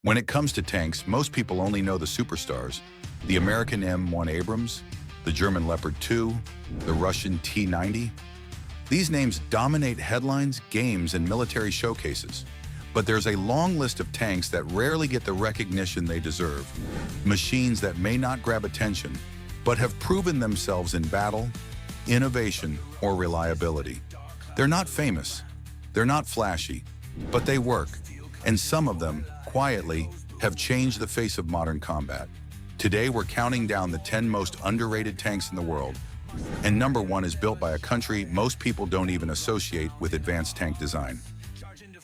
When it comes to tanks, most people only know the superstars: the American M1 Abrams, the German Leopard 2, the Russian T-90. These names dominate headlines, games, and military showcases. But there's a long list of tanks that rarely get the recognition they deserve. Machines that may not grab attention, but have proven themselves in battle, innovation, or reliability. They're not famous, they're not flashy, but they work, and some of them, quietly, have changed the face of modern combat. Today, we're counting down the 10 most underrated tanks in the world, and number 1 is built by a country most people don't even associate with advanced tank design.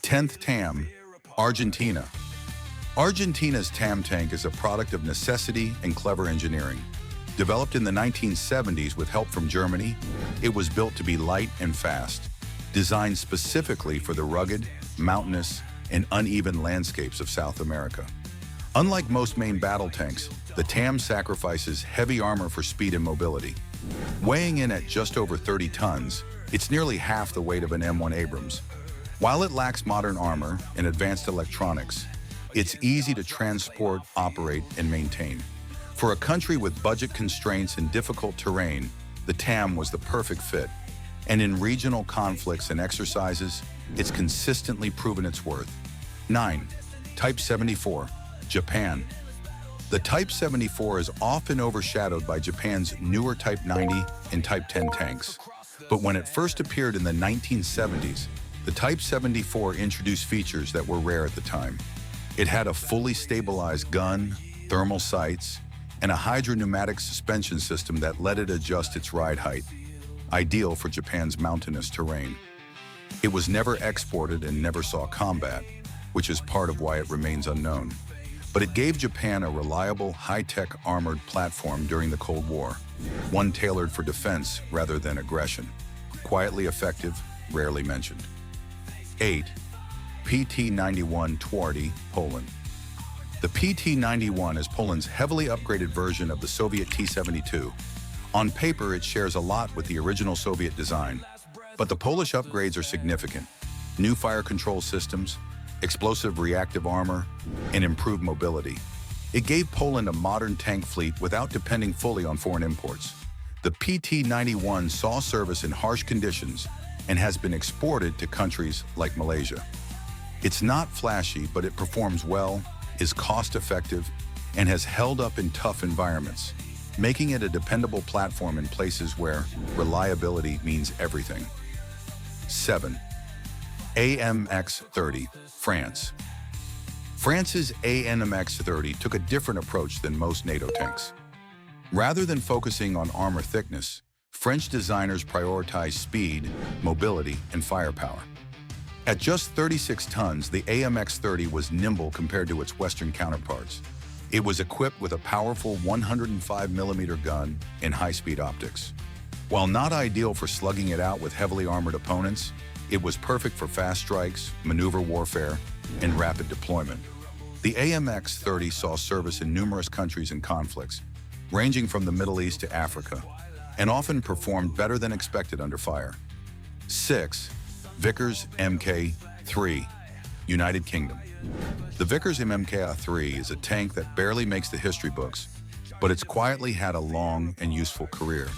10th TAM, Argentina. Argentina's TAM tank is a product of necessity and clever engineering. Developed in the 1970s with help from Germany, it was built to be light and fast, designed specifically for the rugged, mountainous, and uneven landscapes of South America. Unlike most main battle tanks, the TAM sacrifices heavy armor for speed and mobility. Weighing in at just over 30 tons, it's nearly half the weight of an M1 Abrams. While it lacks modern armor and advanced electronics, it's easy to transport, operate, and maintain. For a country with budget constraints and difficult terrain, the TAM was the perfect fit. And in regional conflicts and exercises, it's consistently proven its worth. 9. Type 74, Japan. The Type 74 is often overshadowed by Japan's newer Type 90 and Type 10 tanks. But when it first appeared in the 1970s, the Type 74 introduced features that were rare at the time. It had a fully stabilized gun, thermal sights, and a hydropneumatic suspension system that let it adjust its ride height, ideal for Japan's mountainous terrain. It was never exported and never saw combat, which is part of why it remains unknown. But it gave Japan a reliable, high-tech armored platform during the Cold War, one tailored for defense rather than aggression. Quietly effective, rarely mentioned. 8. PT-91 Twardy, Poland. The PT-91 is Poland's heavily upgraded version of the Soviet T-72. On paper, it shares a lot with the original Soviet design, but the Polish upgrades are significant. New fire control systems, explosive reactive armor, and improved mobility. It gave Poland a modern tank fleet without depending fully on foreign imports. The PT-91 saw service in harsh conditions and has been exported to countries like Malaysia. It's not flashy, but it performs well, is cost-effective, and has held up in tough environments, making it a dependable platform in places where reliability means everything. 7. AMX-30, France. France's AMX-30 took a different approach than most NATO tanks. Rather than focusing on armor thickness, French designers prioritized speed, mobility, and firepower. At just 36 tons, the AMX-30 was nimble compared to its Western counterparts. It was equipped with a powerful 105mm gun and high-speed optics. While not ideal for slugging it out with heavily armored opponents, it was perfect for fast strikes, maneuver warfare, and rapid deployment. The AMX-30 saw service in numerous countries and conflicts, ranging from the Middle East to Africa, and often performed better than expected under fire. 6. Vickers Mk3, United Kingdom. The Vickers Mk3 is a tank that barely makes the history books, but it's quietly had a long and useful career.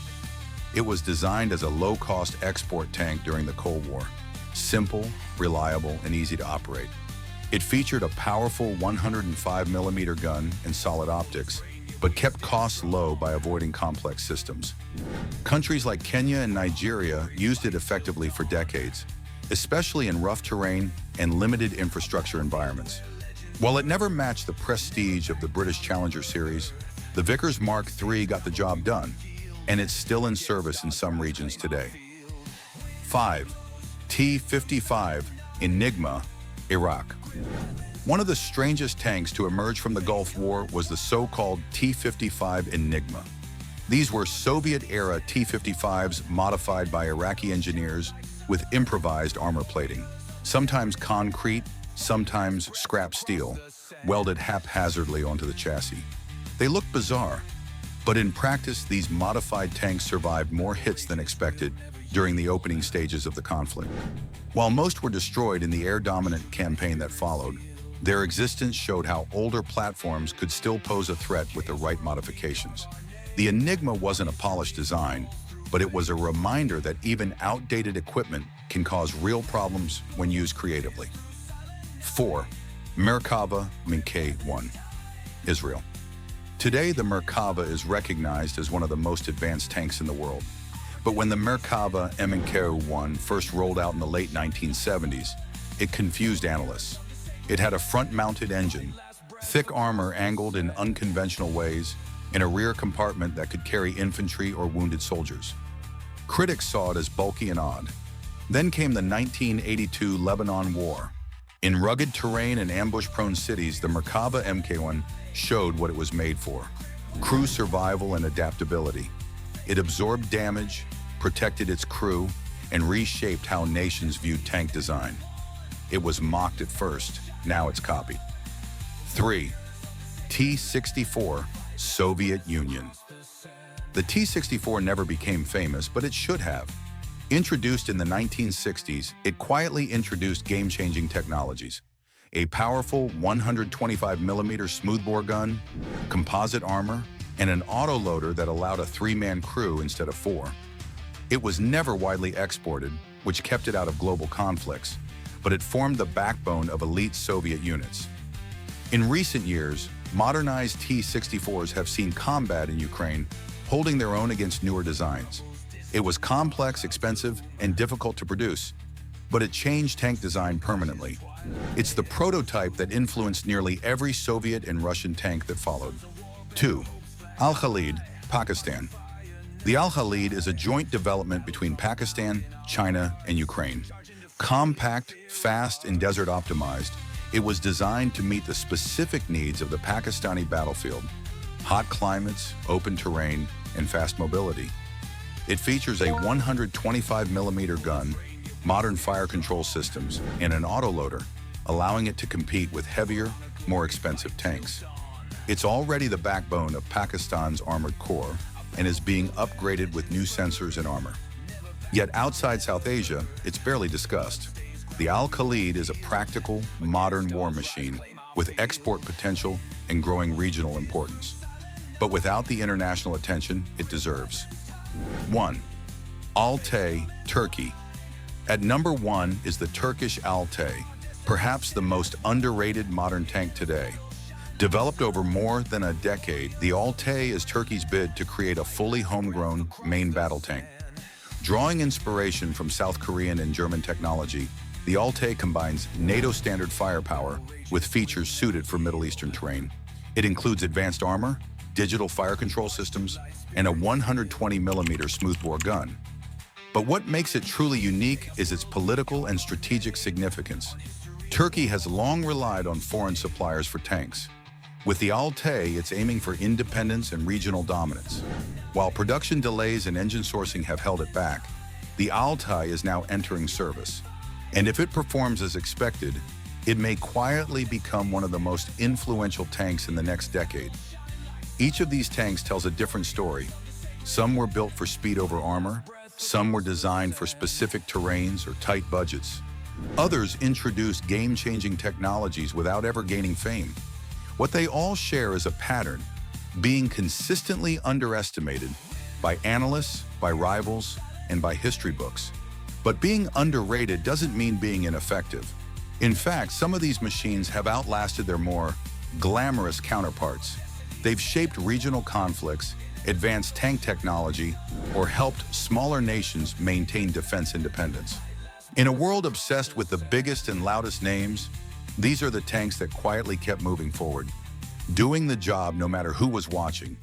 It was designed as a low-cost export tank during the Cold War, simple, reliable, and easy to operate. It featured a powerful 105mm gun and solid optics, but kept costs low by avoiding complex systems. Countries like Kenya and Nigeria used it effectively for decades, especially in rough terrain and limited infrastructure environments. While it never matched the prestige of the British Challenger series, the Vickers Mark III got the job done, and it's still in service in some regions today. 5. T-55 Enigma, Iraq. One of the strangest tanks to emerge from the Gulf War was the so-called T-55 Enigma. These were Soviet-era T-55s modified by Iraqi engineers with improvised armor plating, sometimes concrete, sometimes scrap steel, welded haphazardly onto the chassis. They looked bizarre, but in practice, these modified tanks survived more hits than expected during the opening stages of the conflict. While most were destroyed in the air-dominant campaign that followed, Their existence showed how older platforms could still pose a threat with the right modifications. The Enigma wasn't a polished design, but it was a reminder that even outdated equipment can cause real problems when used creatively. 4. Merkava Mk 1, Israel. Today, the Merkava is recognized as one of the most advanced tanks in the world. But when the Merkava Mk 1 first rolled out in the late 1970s, it confused analysts. It had a front-mounted engine, thick armor angled in unconventional ways, and a rear compartment that could carry infantry or wounded soldiers. Critics saw it as bulky and odd. Then came the 1982 Lebanon War. In rugged terrain and ambush-prone cities, the Merkava Mk1 showed what it was made for: crew survival and adaptability. It absorbed damage, protected its crew, and reshaped how nations viewed tank design. It was mocked at first, now it's copied. 3. T-64, Soviet Union. The T-64 never became famous, but it should have. Introduced in the 1960s, it quietly introduced game-changing technologies: a powerful 125mm smoothbore gun, composite armor, and an autoloader that allowed a 3-man crew instead of 4. It was never widely exported, which kept it out of global conflicts, but it formed the backbone of elite Soviet units. In recent years, modernized T-64s have seen combat in Ukraine, holding their own against newer designs. It was complex, expensive, and difficult to produce, but it changed tank design permanently. It's the prototype that influenced nearly every Soviet and Russian tank that followed. 2. Al-Khalid, Pakistan. The Al-Khalid is a joint development between Pakistan, China, and Ukraine. Compact, fast, and desert-optimized, it was designed to meet the specific needs of the Pakistani battlefield: hot climates, open terrain, and fast mobility. It features a 125mm gun, modern fire control systems, and an autoloader, allowing it to compete with heavier, more expensive tanks. It's already the backbone of Pakistan's armored corps and is being upgraded with new sensors and armor. Yet outside South Asia, it's barely discussed. The Al-Khalid is a practical, modern war machine with export potential and growing regional importance, but without the international attention it deserves. 1. Altay, Turkey. At number 1 is the Turkish Altay, perhaps the most underrated modern tank today. Developed over more than a decade, the Altay is Turkey's bid to create a fully homegrown main battle tank. Drawing inspiration from South Korean and German technology, the Altay combines NATO standard firepower with features suited for Middle Eastern terrain. It includes advanced armor, digital fire control systems, and a 120mm smoothbore gun. But what makes it truly unique is its political and strategic significance. Turkey has long relied on foreign suppliers for tanks. With the Altay, it's aiming for independence and regional dominance. While production delays and engine sourcing have held it back, the Altay is now entering service. And if it performs as expected, it may quietly become one of the most influential tanks in the next decade. Each of these tanks tells a different story. Some were built for speed over armor, some were designed for specific terrains or tight budgets. Others introduced game-changing technologies without ever gaining fame. What they all share is a pattern: being consistently underestimated by analysts, by rivals, and by history books. But being underrated doesn't mean being ineffective. In fact, some of these machines have outlasted their more glamorous counterparts. They've shaped regional conflicts, advanced tank technology, or helped smaller nations maintain defense independence. In a world obsessed with the biggest and loudest names, these are the tanks that quietly kept moving forward, doing the job no matter who was watching.